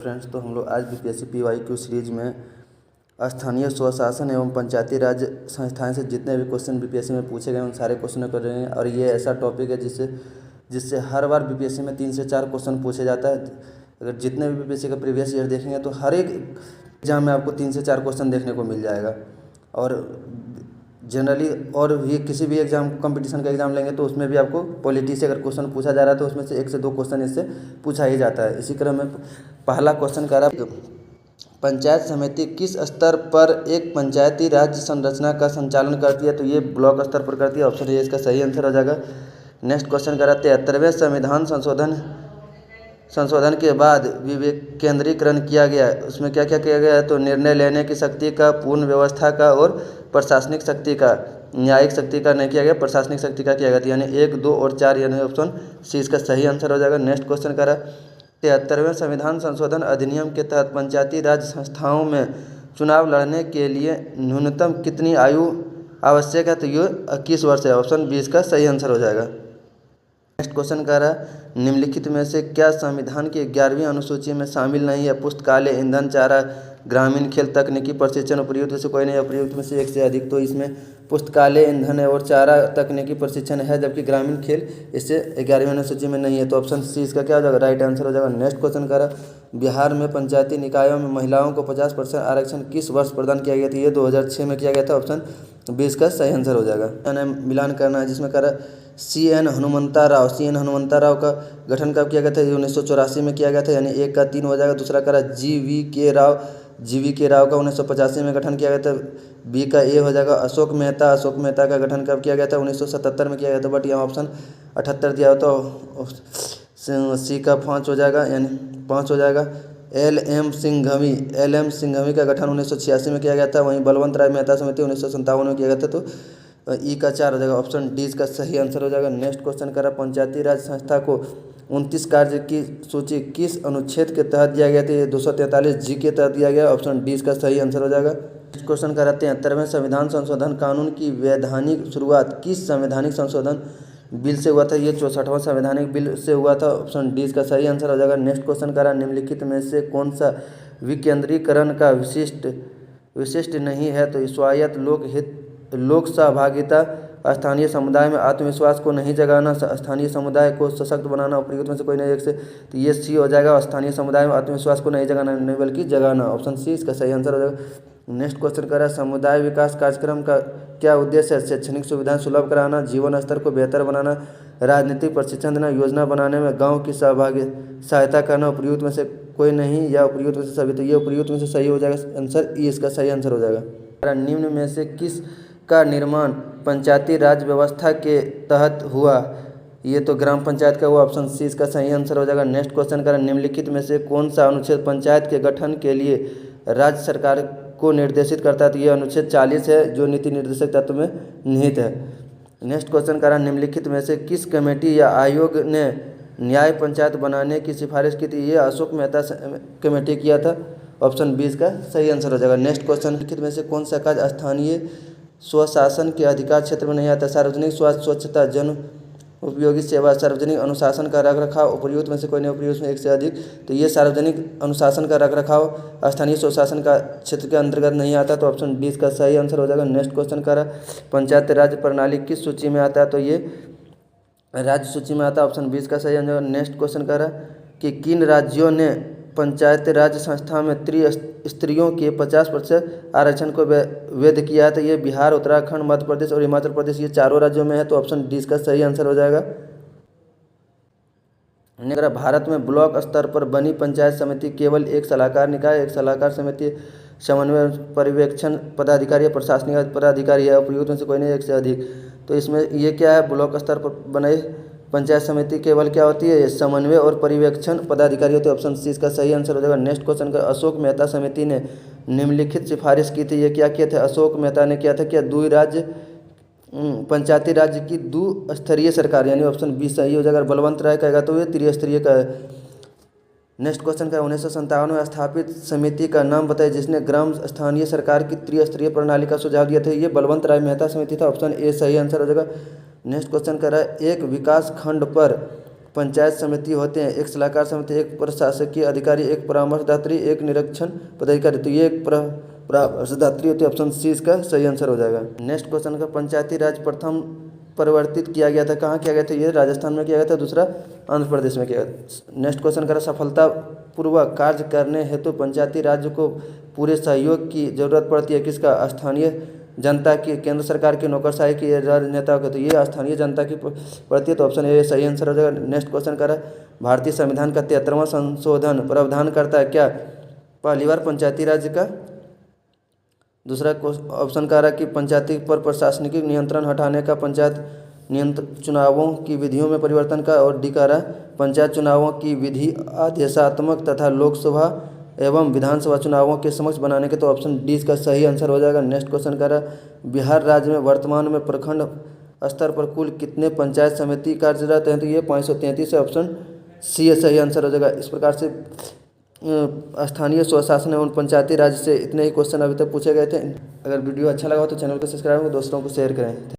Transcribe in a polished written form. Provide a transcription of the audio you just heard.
Friends, तो हम लोग आज बीपीएससी पीवाईक्यू सीरीज में स्थानीय स्वशासन एवं पंचायती राज संस्थाएं से जितने भी क्वेश्चन बीपीएससी में पूछे गए उन सारे क्वेश्चनों कर रहे हैं। और ये ऐसा टॉपिक है जिससे हर बार बीपीएससी में 3 से 4 क्वेश्चन पूछे जाता है। अगर जितने भी बीपीएससी का प्रीवियस ईयर देखेंगे तो हर एक एग्जाम में आपको 3 से 4 क्वेश्चन देखने को मिल जाएगा। और जनरली और भी किसी भी एग्जाम कंपटीशन का एग्जाम लेंगे तो उसमें भी आपको पॉलिटी से अगर क्वेश्चन पूछा जा रहा है तो उसमें से 1 से 2 क्वेश्चन इससे पूछा ही जाता है। इसी क्रम में पहला क्वेश्चन कह रहा है, पंचायत समिति किस स्तर पर एक पंचायती राज संरचना का संचालन करती है? तो ये ब्लॉक स्तर पर करती है। ऑप्शन ए इसका सही आंसर हो जाएगा। नेक्स्ट क्वेश्चन कह रहा है, 73वें संविधान संशोधन के बाद विवेक केंद्रीकरण किया गया है। उसमें क्या क्या किया गया है? तो निर्णय लेने की शक्ति का, पूर्ण व्यवस्था का और प्रशासनिक शक्ति का। न्यायिक शक्ति का नहीं किया गया, प्रशासनिक शक्ति का किया गया था। यानी 1, 2 और 4 यानी ऑप्शन सी इसका सही आंसर हो जाएगा। नेक्स्ट क्वेश्चन कह रहा है, 73वें संविधान संशोधन अधिनियम के तहत पंचायती राज संस्थाओं में चुनाव लड़ने के लिए न्यूनतम कितनी आयु आवश्यक है? तो ये 21 वर्ष है। ऑप्शन बी इसका सही आंसर हो जाएगा। नेक्स्ट क्वेश्चन कह रहा है, निम्नलिखित में से क्या संविधान की 11वीं अनुसूची में शामिल नहीं है? पुस्तकालय, ईंधन, चारा, ग्रामीण खेल, तकनीकी प्रशिक्षण, उपयुक्त में से कोई नहीं है। उपयुक्त में से 1 से अधिक। तो इसमें पुस्तकालय, ईंधन और चारा, तकनीकी प्रशिक्षण है, जबकि ग्रामीण खेल इससे 11वीं अनुसूची में नहीं है। तो ऑप्शन सी इसका क्या हो जाएगा? राइट आंसर हो जाएगा। नेक्स्ट क्वेश्चन कह रहा है, बिहार में पंचायती निकायों में महिलाओं को 50% आरक्षण किस वर्ष प्रदान किया गया था? ये 2006 में किया गया था। ऑप्शन बी इसका सही आंसर हो जाएगा। मिलान करना है, जिसमें कह रहा है सी.एन. हनुमंता राव का गठन कब किया गया था? 1984 में किया गया था। यानी 1 का 3 हो जाएगा। दूसरा कह रहा है जी.वी.के. राव का 1985 में गठन किया गया था। बी का ए हो जाएगा। अशोक मेहता का गठन कब किया गया था? 1977 में किया गया था। बट यहाँ ऑप्शन 78 दिया हो तो सी का 5 हो जाएगा, यानी 5 हो जाएगा। एल.एम. सिंघवी का गठन 1986 में किया गया था। वहीं बलवंत राय मेहता समिति 1957 में किया गया था। तो ई का 4 हो जाएगा। ऑप्शन डी इसका सही आंसर हो जाएगा। नेक्स्ट क्वेश्चन कर रहा है, पंचायती राज संस्था को 29 कार्य की सूची किस अनुच्छेद के तहत दिया गया था? ये 243 जी के तहत दिया गया। ऑप्शन डी इसका सही आंसर हो जाएगा। नेक्स्ट क्वेश्चन कर रहा है, 73वें संविधान संशोधन कानून की वैधानिक शुरुआत किस संवैधानिक संशोधन बिल से हुआ था? ये 64वां संवैधानिक बिल से हुआ था। ऑप्शन डी इसका सही आंसर हो जाएगा। नेक्स्ट क्वेश्चन कर रहा है, निम्नलिखित में से कौन सा विकेंद्रीकरण का विशिष्ट नहीं है? तो स्वायत्त, लोक सहभागिता, स्थानीय समुदाय में आत्मविश्वास को नहीं जगाना, स्थानीय समुदाय को सशक्त बनाना। उपयुक्त में से कोई नहीं 1 से। तो ये सी हो जाएगा। स्थानीय समुदाय में आत्मविश्वास को नहीं जगाना, नहीं बल्कि जगाना। ऑप्शन सी इसका सही आंसर हो जाएगा। नेक्स्ट क्वेश्चन कर रहा है, समुदाय विकास कार्यक्रम का क्या उद्देश्य है? शैक्षणिक सुविधाएं सुलभ कराना, जीवन स्तर को बेहतर बनाना, राजनीतिक प्रशिक्षण देना, योजना बनाने में गाँव की सहायता करना। उपयुक्त में से कोई नहीं या उपयुक्त में से सभी। तो ये उपयुक्त में से सही हो जाएगा। आंसर ई इसका सही आंसर हो जाएगा। निम्न में से किस का निर्माण पंचायती राज व्यवस्था के तहत हुआ? ये तो ग्राम पंचायत का हुआ। ऑप्शन सी इसका सही आंसर हो जाएगा। नेक्स्ट क्वेश्चन कर, निम्नलिखित में से कौन सा अनुच्छेद पंचायत के गठन के लिए राज्य सरकार को निर्देशित करता है? तो ये अनुच्छेद 40 है, जो नीति निर्देशक तत्व में निहित है। नेक्स्ट क्वेश्चन कर, निम्नलिखित में से किस कमेटी या आयोग ने न्याय पंचायत बनाने की सिफारिश की थी? ये अशोक मेहता कमेटी किया था। ऑप्शन बी इसका सही आंसर हो जाएगा। नेक्स्ट क्वेश्चन, निम्नलिखित में से कौन सा कार्य स्थानीय स्वशासन के अधिकार क्षेत्र में नहीं आता? सार्वजनिक स्वास्थ्य, स्वच्छता, जन उपयोगी सेवा, सार्वजनिक अनुशासन का रखरखाव। उपयुक्त में से कोई नहीं, उपयुक्त में 1 से अधिक। तो ये सार्वजनिक अनुशासन का रखरखाव स्थानीय स्वशासन का क्षेत्र के अंतर्गत नहीं आता। तो ऑप्शन डी इसका सही आंसर हो जाएगा। नेक्स्ट क्वेश्चन का पंचायत राज प्रणाली किस सूची में आता है? तो ये राज्य सूची में आता है। ऑप्शन बी इसका सही आंसर। नेक्स्ट क्वेश्चन कह रहा है कि किन राज्यों ने पंचायत राज संस्था में स्त्रियों के 50% आरक्षण को वैध किया है? तो ये बिहार, उत्तराखंड, मध्य प्रदेश और हिमाचल प्रदेश, ये चारों राज्यों में है। तो ऑप्शन डी इसका सही आंसर हो जाएगा। अगर भारत में ब्लॉक स्तर पर बनी पंचायत समिति केवल एक सलाहकार निकाय, एक सलाहकार समिति, समन्वय पर्यवेक्षण पदाधिकारी या प्रशासनिक पदाधिकारी है। उपयुक्त में से कोई नहीं, 1 से अधिक। तो इसमें ये क्या है? ब्लॉक स्तर पर बने पंचायत समिति केवल क्या होती है? समन्वय और पर्यवेक्षण पदाधिकारी होते हैं। ऑप्शन सी इसका सही आंसर हो जाएगा। नेक्स्ट क्वेश्चन का, अशोक मेहता समिति ने निम्नलिखित सिफारिश की थी। ये क्या किए थे? अशोक मेहता ने किया था क्या? पंचायती राज्य की 2 स्तरीय सरकार, यानी ऑप्शन बी सही हो जाएगा। बलवंत राय कहेगा तो ये त्रिस्तरीय का है। नेक्स्ट क्वेश्चन का, 1957 में स्थापित समिति का नाम बताइए जिसने ग्राम स्थानीय सरकार की त्रिस्तरीय प्रणाली का सुझाव दिया था? ये बलवंत राय मेहता समिति था। ऑप्शन ए सही आंसर हो जाएगा। नेक्स्ट क्वेश्चन कर रहा है, एक विकास खंड पर पंचायत समिति होते हैं, एक सलाहकार समिति, एक प्रशासकीय अधिकारी, एक परामर्शदात्री, एक निरीक्षण पदाधिकारी। तो ये एक परामर्शदात्री होती है, ऑप्शन सी इसका सही आंसर हो जाएगा। नेक्स्ट क्वेश्चन का, पंचायती राज प्रथम परिवर्तित किया गया था, कहाँ किया गया था? ये राजस्थान में किया गया था, दूसरा आंध्र प्रदेश में किया गया। नेक्स्ट क्वेश्चन का, सफलतापूर्वक कार्य करने हेतु पंचायती राज को पूरे सहयोग की जरूरत पड़ती है, किसका? स्थानीय जनता की, केंद्र सरकार की, नौकरशाही की, राजनेताओं की। तो ये स्थानीय जनता की पड़ती है, तो ऑप्शन ए सही आंसर हो जाएगा। नेक्स्ट क्वेश्चन कर, भारतीय संविधान का 73वां संशोधन प्रावधान करता है क्या? पहली बार पंचायती राज का। दूसरा ऑप्शन कह रहा है कि पंचायती पर प्रशासनिक नियंत्रण हटाने का, पंचायत चुनावों की विधियों में परिवर्तन का, और डी कह रहा है पंचायत चुनावों की विधि आदेशात्मक तथा लोकसभा एवं विधानसभा चुनावों के समक्ष बनाने के। तो ऑप्शन डी इसका सही आंसर हो जाएगा। नेक्स्ट क्वेश्चन कह रहा है, बिहार राज्य में वर्तमान में प्रखंड स्तर पर कुल कितने पंचायत समिति कार्यरत हैं? तो ये 533 है, ऑप्शन सी सही आंसर हो जाएगा। इस प्रकार से स्थानीय स्वशासन एवं पंचायती राज से इतने ही क्वेश्चन अभी तक पूछे गए थे। अगर वीडियो अच्छा लगा हो तो चैनल को सब्सक्राइब करें, दोस्तों को शेयर करें।